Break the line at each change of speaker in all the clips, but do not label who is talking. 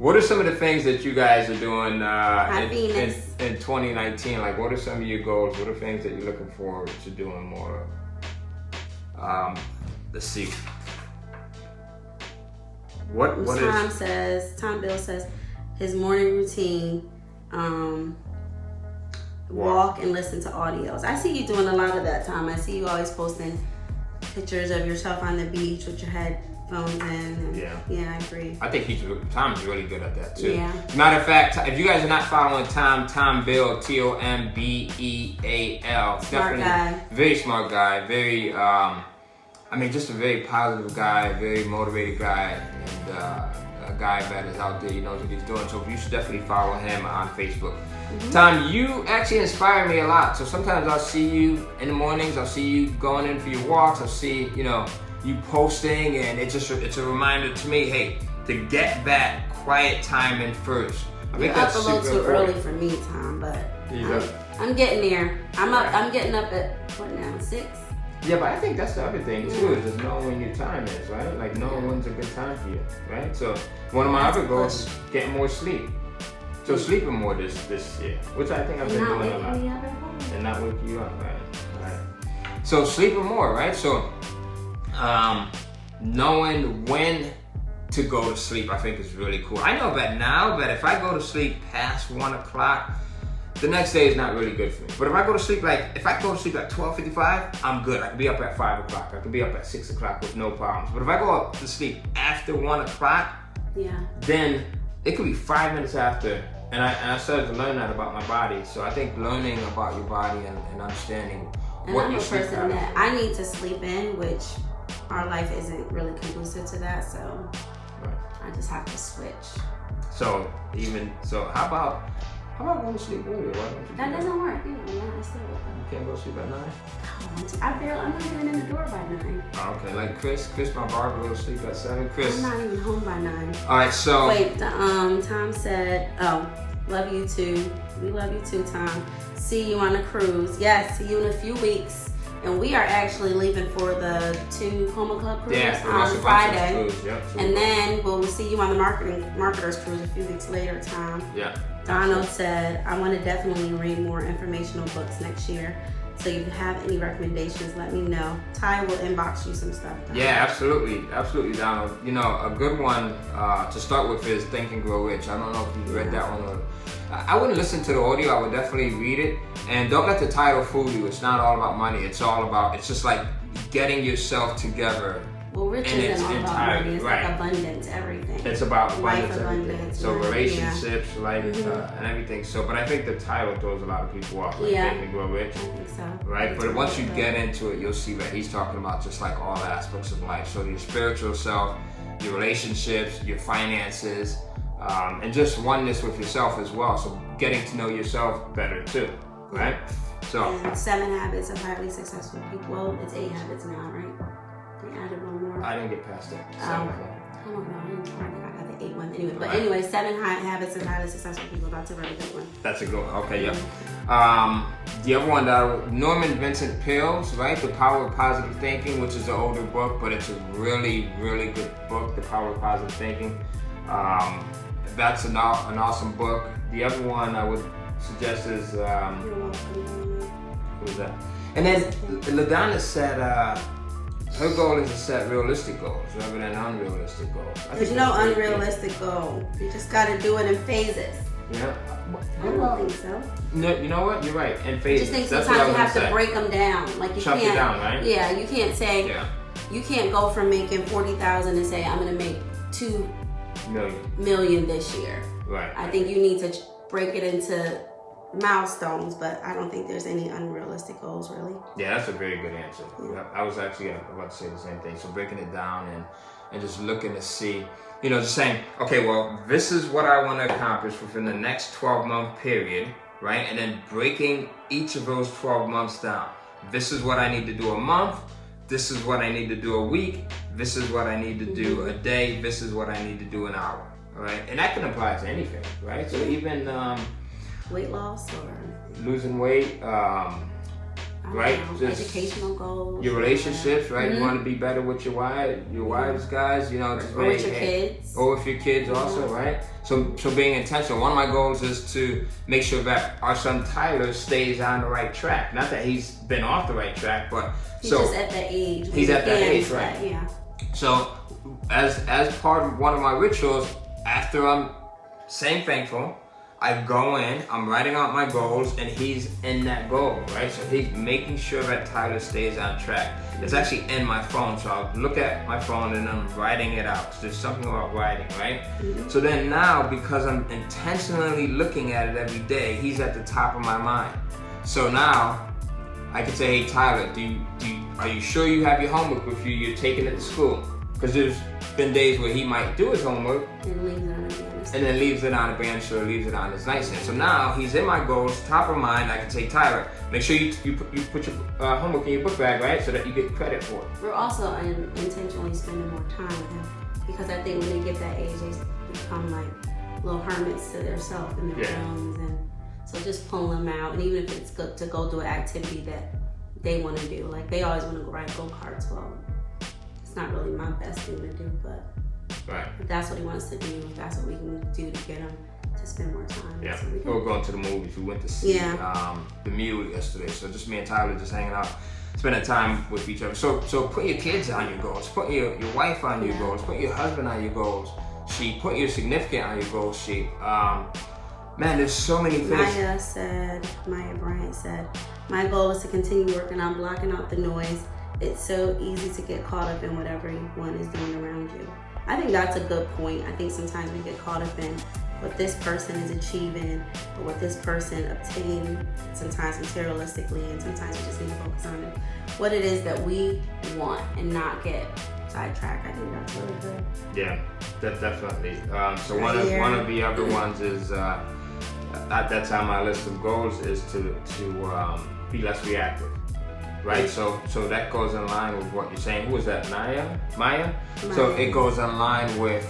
What are some of the things that you guys are doing in 2019? Like, what are some of your goals? What are things that you're looking forward to doing more of? Let's see. What
Tom Bill says his morning routine, walk and listen to audios. I see you doing a lot of that, Tom. I see you always posting pictures of yourself on the beach with your headphones in. And yeah, I agree.
I think Tom's really good at that too.
Yeah.
Matter of fact, if you guys are not following Tom Bill, TOMBEAL,
Smart guy.
Very smart guy. Very, just a very positive guy, very motivated guy, and a guy that is out there. He knows what he's doing. So you should definitely follow him on Facebook. Mm-hmm. Tom, you actually inspire me a lot. So sometimes I'll see you in the mornings. I'll see you going in for your walks. I'll see, you posting, and it's a reminder to me, hey, to get that quiet time in first. I think that's
up a little too
important.
early for me, Tom, but I'm getting there. I'm getting up at what now? 6.
Yeah, but I think that's the other thing too, is just knowing when your time is, right? Like knowing when's a good time for you, right? So one of my other goals is getting more sleep. So sleeping more this year, which I think I've been doing a lot. And not waking you up, right? So sleeping more, right? So knowing when to go to sleep, I think is really cool. I know that now that if I go to sleep past 1 o'clock, the next day is not really good for me. But if I go to sleep at 12:55, I'm good. I can be up at 5 o'clock. I can be up at 6 o'clock with no problems. But if I go to sleep after 1 o'clock, then it could be 5 minutes after. And I started to learn that about my body. So I think learning about your body and understanding what your sleep
patterns. I'm a person that I need to sleep in, which our life isn't really conducive to that. So I just have to switch.
So how about going to sleep earlier? Why don't you
that doesn't work. I still work.
You can't go to sleep at 9?
I'm not even in the door by 9.
Oh, okay, like Chris, my barber, go to sleep at 7. Chris,
I'm not even home by 9.
All right, so
wait. Tom said, love you too. We love you too, Tom. See you on a cruise. Yes, see you in a few weeks. And we are actually leaving for the 2 Coma Club cruise on Friday. And then we'll see you on the Marketers cruise a few weeks later, Tom.
Yeah.
Donald said, I want to definitely read more informational books next year. So if you have any recommendations, let me know. Ty will inbox you some stuff.
Yeah, absolutely, Donald. A good one to start with is Think and Grow Rich. I don't know if you've read that one. I wouldn't listen to the audio. I would definitely read it. And don't let the title fool you. It's not all about money. It's just like getting yourself together.
Well, rich isn't all about money. It's like abundance, everything.
It's about abundance,
everything.
Abundance, so relationships, life, and everything. So, but I think the title throws a lot of people off. Like Think and Grow Rich.
I think so.
Right, but once you get into it, you'll see that he's talking about just like all aspects of life. So your spiritual self, your relationships, your finances, and just oneness with yourself as well. So getting to know yourself better too, right? So
and 7 Habits of Highly Successful People. Well, it's 8 habits now, right? They added one more.
I didn't get past it.
I don't know. I think I got the 8 one anyway. But anyway, 7 Habits of Highly Successful People. That's a really good one.
That's a good one. Okay, yeah. The other one, Norman Vincent Peale's, right? The Power of Positive Thinking, which is an older book, but it's a really, really good book. The Power of Positive Thinking. That's an awesome book. The other one I would suggest is who was that? And then LaDonna said her goal is to set realistic goals rather than unrealistic goals.
There's no unrealistic goal. You just got to do it in phases.
Yeah.
I don't think so.
No, you know what? You're right. In phases.
I just think sometimes you have to break them down. Like you
Chunk
can't.
It down, right?
Yeah, you can't say. Yeah. You can't go from making $40,000 and say I'm going to make $2 million this year.
Right.
I think you need to break it into milestones, but I don't think there's any unrealistic goals really.
Yeah, that's a very good answer. Yeah. I was actually about to say the same thing. So breaking it down and just looking to see, just saying, okay, well, this is what I want to accomplish within the next 12-month period, right? And then breaking each of those 12 months down. This is what I need to do a month. This is what I need to do a week. This is what I need to do a day. This is what I need to do an hour, all right? And that can apply to anything, right? So even
weight loss or
losing weight.
I
right?
Just educational goals.
Your relationships, right? You want to be better with your wives, guys. You know, just
or with your kids.
Or with your kids also, right? So being intentional. One of my goals is to make sure that our son Tyler stays on the right track. Not that he's been off the right track, but
he's just at that age.
He's at that age, right?
Yeah.
So as part of one of my rituals, after I'm saying thankful, I go in, I'm writing out my goals, and he's in that goal, right? So he's making sure that Tyler stays on track. It's actually in my phone, so I'll look at my phone and I'm writing it out. So there's something about writing, right? So then now, because I'm intentionally looking at it every day, he's at the top of my mind. So now I can say, hey Tyler, are you sure you have your homework with you? You're taking it to school? Because there's been days where he might do his homework and then leaves it on the bench or leaves it on his nightstand. So now he's in my goals, top of mind. I can say, Tyler, make sure you put your homework in your book bag, right? So that you get credit for it.
We're also intentionally spending more time with him, because I think when they get that age, they become like little hermits to themselves in their rooms. And so just pulling them out, and even if it's good to go do an activity that they want to do, like they always want to go ride go-karts. Well, it's not really my best thing to do, but if that's what he wants to do, if that's what we can do to get him to spend more time.
Yeah,
so
we're going to the movies. We went to see The Mule yesterday. So just me and Tyler just hanging out, spending time with each other. So put your kids on your goals. Put your wife on your goals. Put your husband on your goals sheet. Put your significant on your goals sheet. Man, there's so many things.
Maya Bryant said, my goal is to continue working on blocking out the noise. It's so easy to get caught up in what everyone is doing around you. I think that's a good point. I think sometimes we get caught up in what this person is achieving or what this person obtained, sometimes materialistically, and sometimes we just need to focus on what it is that we want and not get sidetracked. I think that's really good.
Yeah, definitely. So one of the other ones is that's on my list of goals is to be less reactive. Right, so that goes in line with what you're saying. Who was that, Maya? So it goes in line with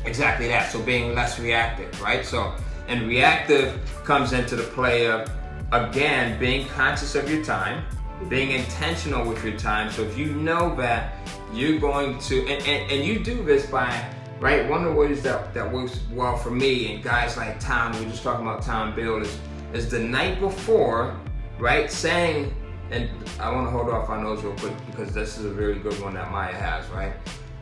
exactly that. So being less reactive, right? So, and reactive comes into the play of, again, being conscious of your time, being intentional with your time. So if you know that you're going to, and you do this by, right? One of the ways that works well for me and guys like Tom, we were just talking about Tom Bill, is the night before, right, saying, and I want to hold off on those real quick because this is a really good one that Maya has, right?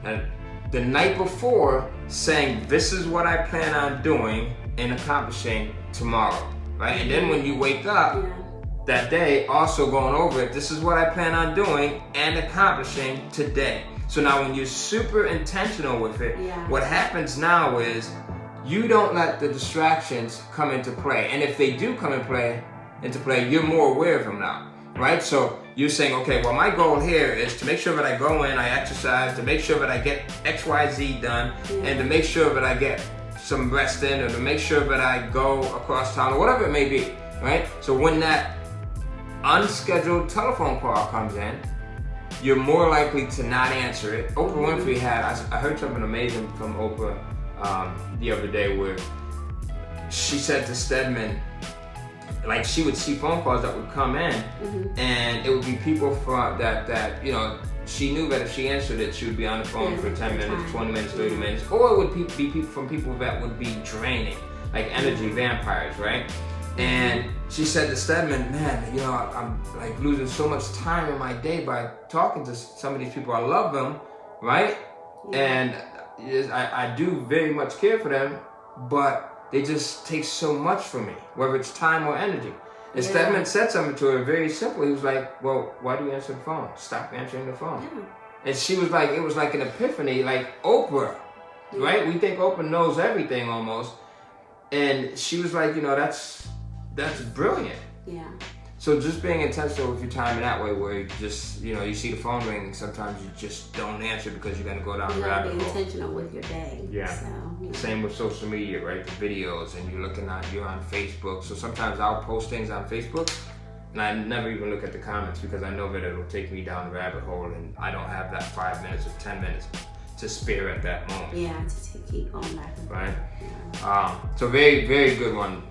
And the night before saying, this is what I plan on doing and accomplishing tomorrow, right? And then when you wake up that day, also going over it, this is what I plan on doing and accomplishing today. So now when you're super intentional with it, what happens now is you don't let the distractions come into play. And if they do come into play, you're more aware of them now, right? So you're saying, okay, well, my goal here is to make sure that I go in, I exercise, to make sure that I get X, Y, Z done, and to make sure that I get some rest in, or to make sure that I go across town, or whatever it may be, right? So when that unscheduled telephone call comes in, you're more likely to not answer it. Oprah Winfrey I heard something amazing from Oprah the other day where she said to Stedman, like she would see phone calls that would come in, and it would be people from that you know, she knew that if she answered it, she would be on the phone for 10 minutes, 20 minutes, 30 minutes, or it would be people from people that would be draining, like energy vampires, right? And she said to Stedman, man, you know, I'm like losing so much time in my day by talking to some of these people. I love them, right? And I do very much care for them, but they just take so much from me, whether it's time or energy. And Stedman said something to her very simple. He was like, well, why do you answer the phone? Stop answering the phone. And she was like, it was like an epiphany, like Oprah, right? We think Oprah knows everything almost. And she was like, you know, that's brilliant. So just being intentional with your time in that way, where you just, you know, you see the phone ring and sometimes you just don't answer because you're gonna go down the rabbit hole.
You gotta be intentional with your day.
Same with social media, right? The videos, and you're on Facebook. So sometimes I'll post things on Facebook and I never even look at the comments because I know that it'll take me down the rabbit hole and I don't have that 5 minutes or 10 minutes to spare at that moment.
To keep going back and forth.
Right? So very, very good one,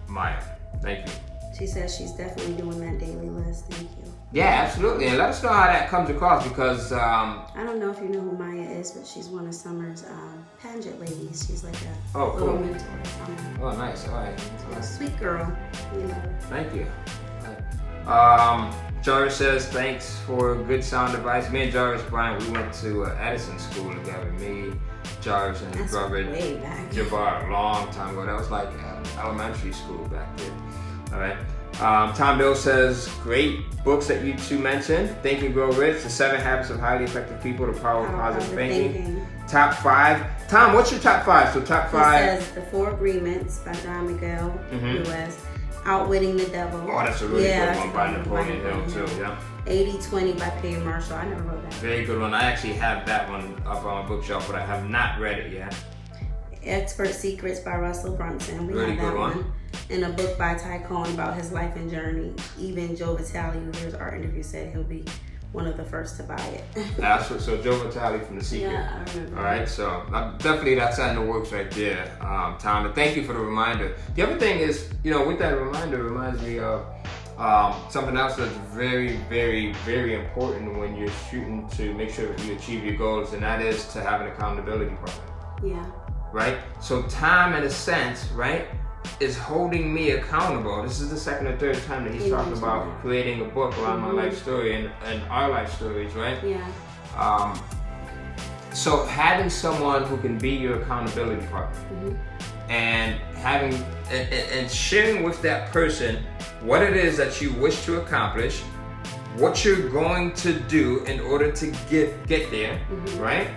Maya. Thank you.
She says she's definitely doing that daily list. Thank you.
Yeah, absolutely. And let us know how that comes across because...
I don't know if you know who Maya is, but she's one of Summer's pageant ladies. She's like a little mentor to Summer.
Oh, nice. All right.
Sweet girl. We love her.
Thank you. Jarvis says, thanks for good sound advice. Me and Jarvis Bryant, we went to Edison School together. Me, Jarvis, and his brother Jabbar, a long time ago. That was like elementary school back then. All right. Tom Bill says, great books that you two mentioned. Think and Grow Rich, The 7 Habits of Highly Effective People, The Power of Positive Thinking. Top 5. Tom, what's your top 5? So top 5.
It says The 4 Agreements by Don Miguel Lewis. Outwitting the Devil.
Oh, that's a really good one by Napoleon Hill too. Yeah.
80-20 by Perry Marshall. I never wrote that.
Very good one. I actually have that one up on my bookshelf, but I have not read it yet.
Expert Secrets by Russell Brunson. We
really
have that
good one.
And a book by Ty Cohen about his life and journey. Even Joe Vitale, who hears our interview, said he'll be one of the first to buy it.
So Joe Vitale from The Secret.
Yeah, I remember.
All right, so definitely that's in the works right there, Tom. And thank you for the reminder. The other thing is, with that reminder, reminds me of something else that's very, very, very important when you're shooting to make sure that you achieve your goals, and that is to have an accountability partner.
Yeah.
Right? So Tom, in a sense, right, is holding me accountable. This is the second or third time that he's talking about creating a book around my life story and our life stories, right?
Yeah.
So having someone who can be your accountability partner and having and sharing with that person what it is that you wish to accomplish, what you're going to do in order to get there, right?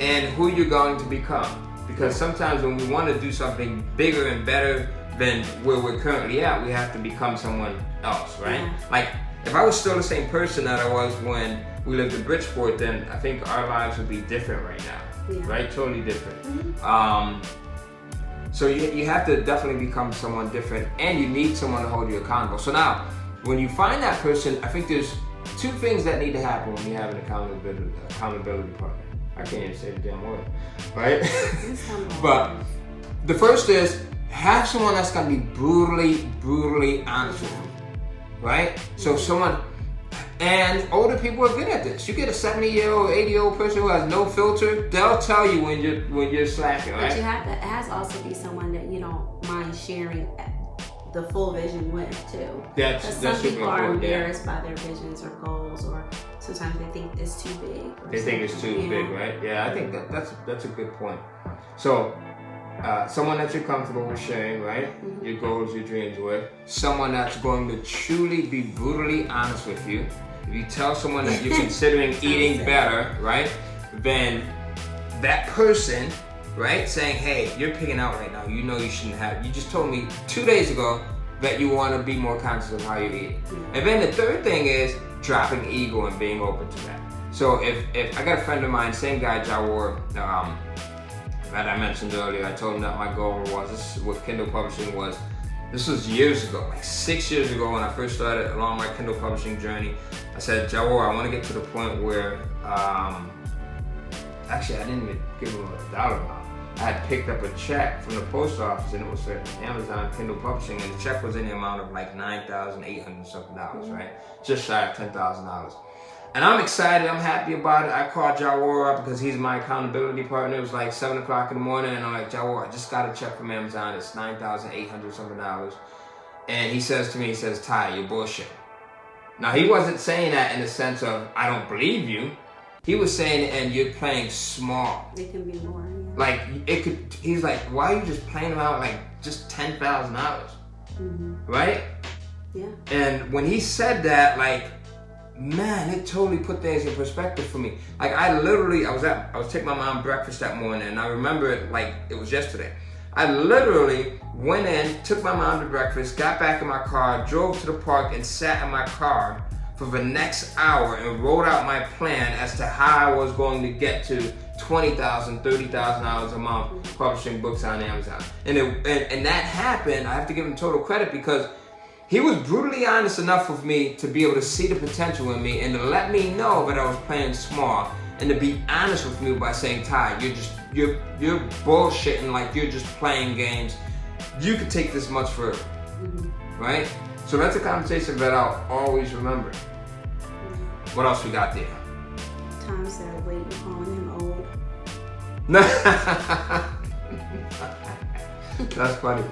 And who you're going to become. Because sometimes when we want to do something bigger and better than where we're currently at, we have to become someone else, right?
Yeah.
Like, if I was still the same person that I was when we lived in Bridgeport, then I think our lives would be different right now, right? Totally different. So you have to definitely become someone different, and you need someone to hold you accountable. So now, when you find that person, I think there's 2 things that need to happen when you have an accountability partner. I can't even say the damn word, right? But the first is have someone that's gonna be brutally honest with you, right? So someone, and older people are good at this. You get a 70-year-old, 80-year-old person who has no filter, they'll tell you when you're slacking, right?
But you have to, it has to also be someone that you don't mind sharing the full vision with too. That's some people are embarrassed by their visions or goals, or sometimes they think it's too big.
They think it's too big, right? Yeah, I think that's a good point. So, someone that you're comfortable with sharing, right? Your goals, your dreams with. Someone that's going to truly be brutally honest with you. If you tell someone that you're considering eating better, right? Then that person, right, saying, hey, you're picking out right now. You know you shouldn't have. You just told me 2 days ago that you want to be more conscious of how you're eating. And then the third thing is dropping ego and being open to that. So if I got a friend of mine, same guy, Jawar, that I mentioned earlier, I told him that my goal was, with Kindle publishing was, this was years ago, like 6 years ago when I first started along my Kindle publishing journey. I said, Jawar, I want to get to the point where, actually I didn't even give him a dollar amount. I had picked up a check from the post office, and it was for Amazon Kindle Publishing, and the check was in the amount of like $9,800 something, right? Just shy of $10,000. And I'm excited, I'm happy about it. I called Jawar up because he's my accountability partner. It was like 7 o'clock in the morning, and I'm like, Jawar, I just got a check from Amazon. It's $9,800 something. And he says to me, Ty, you're bullshit. Now, he wasn't saying that in the sense of, I don't believe you. He was saying, and you're playing small.
It can be more. Yeah.
Like, it could, he's like, why are you just playing around with like just $10,000? Right?
Yeah.
And when he said that, like, man, it totally put things in perspective for me. Like, I was taking my mom breakfast that morning, and I remember it like it was yesterday. I literally went in, took my mom to breakfast, got back in my car, drove to the park, and sat in my car for the next hour and wrote out my plan as to how I was going to get to $20,000, $30,000 a month publishing books on Amazon. And that happened, I have to give him total credit, because he was brutally honest enough with me to be able to see the potential in me and to let me know that I was playing small, and to be honest with me by saying, Ty, you're bullshitting, like you're just playing games. You could take this much further, right? So that's a conversation that I'll always remember. What else we got there?
Tom said, wait, you're calling him old.
That's funny.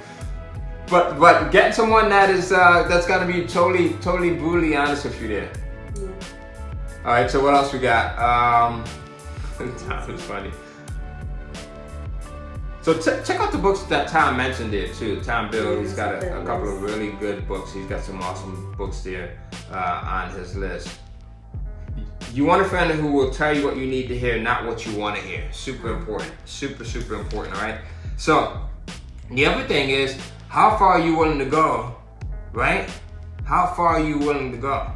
But get someone that's gonna be totally brutally honest with you there.
Yeah.
All right. So what else we got? Tom is funny. So check out the books that Tom mentioned there too. Tom Bill, he's got a couple of really good books. He's got some awesome books there on his list. You want a friend who will tell you what you need to hear, not what you want to hear. Super important. Super important, all right? So the other thing is, how far are you willing to go, right? How far are you willing to go?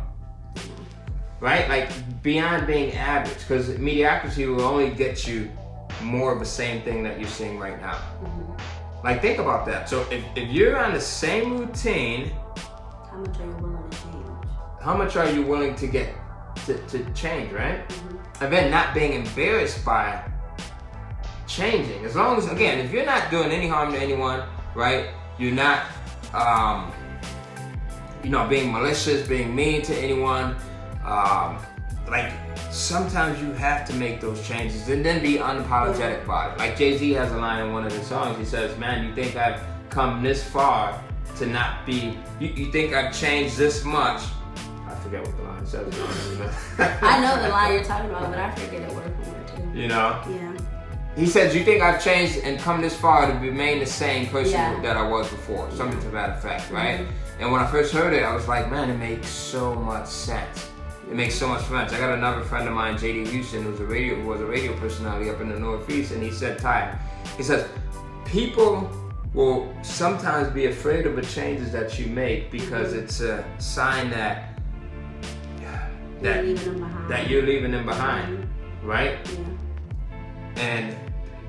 Right? Like beyond being average, because mediocrity will only get you more of the same thing that you're seeing right now. Like think about that. So if you're on the same routine,
how much are you willing to change?
How much are you willing to get to change, right? And then not being embarrassed by changing. As long as, again, if you're not doing any harm to anyone, right? You're not being malicious, being mean to anyone. Like sometimes you have to make those changes and then be unapologetic about it. Like Jay-Z has a line in one of his songs. He says, man, you think I've come this far to not be, you think I've changed this much. I forget what the line says.
I know the line you're talking about, but I forget it word for word too.
You know?
Yeah.
He says, you think I've changed and come this far to remain the same person that I was before. Something to that effect, right? And when I first heard it, I was like, man, it makes so much sense. It makes so much sense. I got another friend of mine, JD Houston, who was a radio personality up in the Northeast, and he said, Ty, he says, people will sometimes be afraid of the changes that you make because it's a sign that you're leaving them behind, right? Yeah. And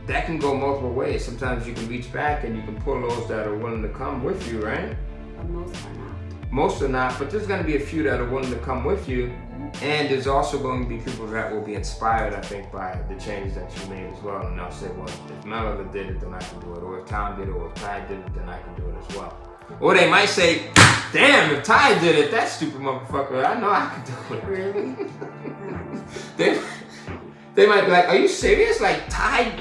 that can go multiple ways. Sometimes you can reach back and you can pull those that are willing to come with you, right?
But most are not.
Most are not, but there's going to be a few that are willing to come with you. And there's also going to be people that will be inspired, I think, by the changes that you made as well. And they'll say, well, if Melissa did it, then I can do it. Or if Tom did it, or if Ty did it, then I can do it as well. Or they might say, damn, if Ty did it, that stupid motherfucker, I know I can do it.
Really?
They might be like, are you serious? Like Ty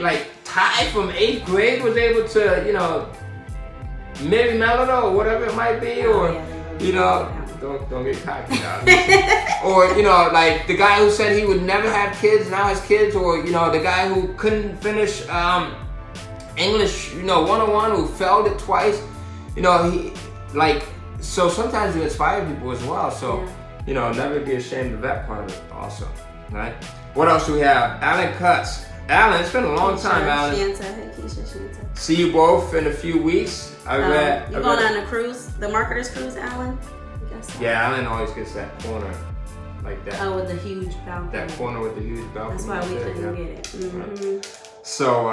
from 8th grade was able to, marry Melody or whatever it might be, or, don't get cocky now. Or, like the guy who said he would never have kids, now has kids, or, the guy who couldn't finish English, 101, who failed it twice. So sometimes you inspire people as well. So, never be ashamed of that part of it also, right? What else do we have? Alan Cutts. Alan, it's been a long time, Alan.
Shanta.
See you both in a few weeks.
You going on the cruise, the marketers cruise, Alan? So.
Yeah, Alan always gets that corner like that.
Oh, with the huge balcony.
That corner with the huge balcony.
That's why we couldn't get it.
Right. So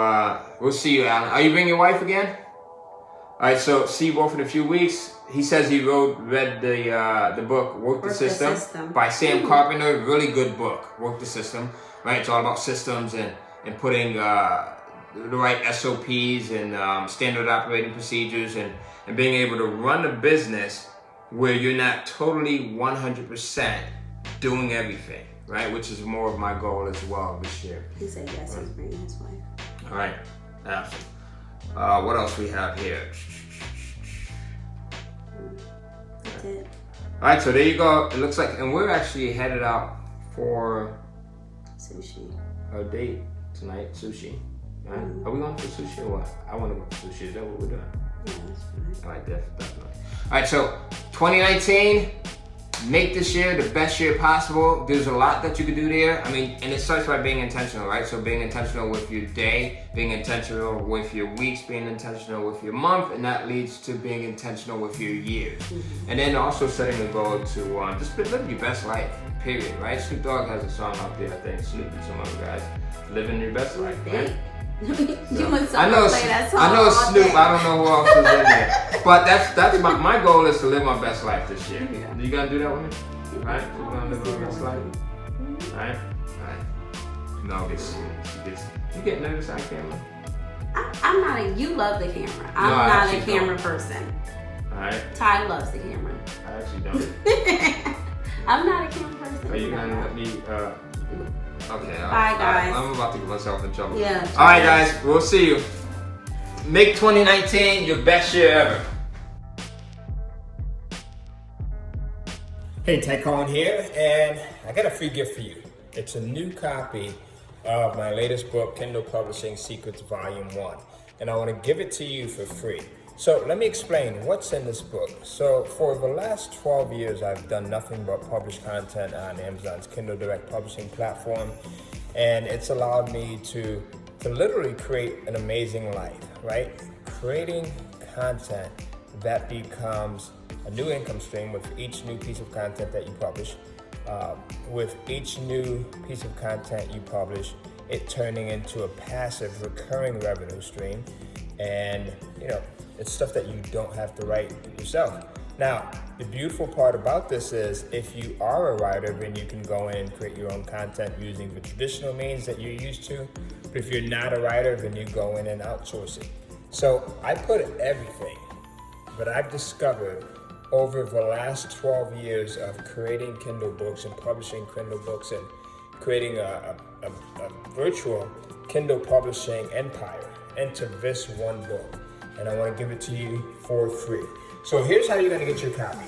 we'll see you, Alan. Are you bringing your wife again? All right. So see you both in a few weeks. He says he read the book Work the System by Sam Carpenter. Really good book. Work the System. Right. It's all about systems and putting the right SOPs and standard operating procedures and being able to run a business where you're not totally 100% doing everything, right? Which is more of my goal as well this year.
He said yes, he's bringing his wife.
All right, awesome. What else we have here?
That's it.
All right, so there you go. It looks like, and we're actually headed out for
sushi.
A date tonight, sushi. Right? Are we going for sushi or what? I want to go for sushi. Is that what we're doing?
Yeah, that's fine.
All right, definitely. All right, so 2019, make this year the best year possible. There's a lot that you could do there. I mean, and it starts by being intentional, right? So being intentional with your day, being intentional with your weeks, being intentional with your month, and that leads to being intentional with your years. And then also setting a goal to just live your best life, period, right? Snoop Dogg has a song out there, I think, Snoop and some other guys, living your best life, right?
I know
Snoop. I don't know who else is in there, but that's my goal is to live my best life this year. Yeah. You gonna do that with me? Right? You gonna live my best life? Right? No, you get nervous on camera?
I'm not you love the camera. I'm not a camera person.
Alright.
Ty loves the camera.
I actually don't.
I'm not a camera person.
Are you gonna let me, okay.
Bye, guys.
I'm about to get myself in trouble.
Yeah.
Alright, guys. We'll see you. Make 2019 your best year ever. Hey, Ty Cohen here, and I got a free gift for you. It's a new copy of my latest book, Kindle Publishing Secrets Volume 1, and I want to give it to you for free. So let me explain what's in this book. So for the last 12 years, I've done nothing but publish content on Amazon's Kindle Direct Publishing platform, and it's allowed me to literally create an amazing life, right? Creating content that becomes a new income stream with each new piece of content that you publish. With each new piece of content you publish, it turning into a passive recurring revenue stream. And it's stuff that you don't have to write yourself. Now, the beautiful part about this is if you are a writer, then you can go in and create your own content using the traditional means that you're used to. But if you're not a writer, then you go in and outsource it. So I put everything that I've discovered over the last 12 years of creating Kindle books and publishing Kindle books and creating a virtual Kindle publishing empire into this one book. And I want to give it to you for free. So here's how you're going to get your copy.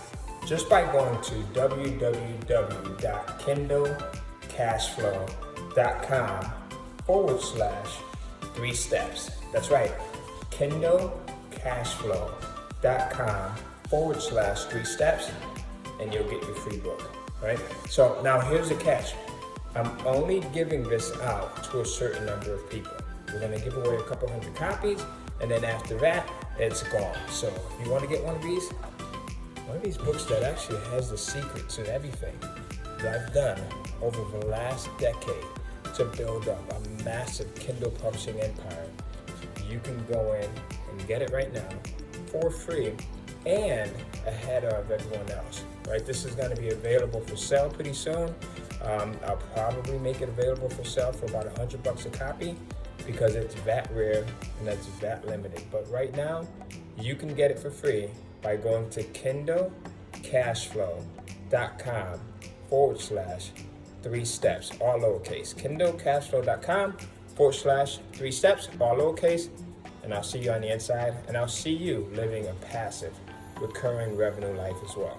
Just by going to www.kindlecashflow.com/3 steps. That's right, kindlecashflow.com/3 steps, and you'll get your free book, right? So now here's the catch. I'm only giving this out to a certain number of people. We're gonna give away a couple hundred copies, and then after that, it's gone. So if you wanna get one of these books that actually has the secrets and everything that I've done over the last decade to build up a massive Kindle publishing empire, you can go in and get it right now for free and ahead of everyone else, right? This is gonna be available for sale pretty soon. I'll probably make it available for sale for about $100 a copy because it's that rare and that's that limited. But right now, you can get it for free by going to kindlecashflow.com/3 steps, all lowercase. kindlecashflow.com/3 steps, all lowercase. And I'll see you on the inside, and I'll see you living a passive, recurring revenue life as well.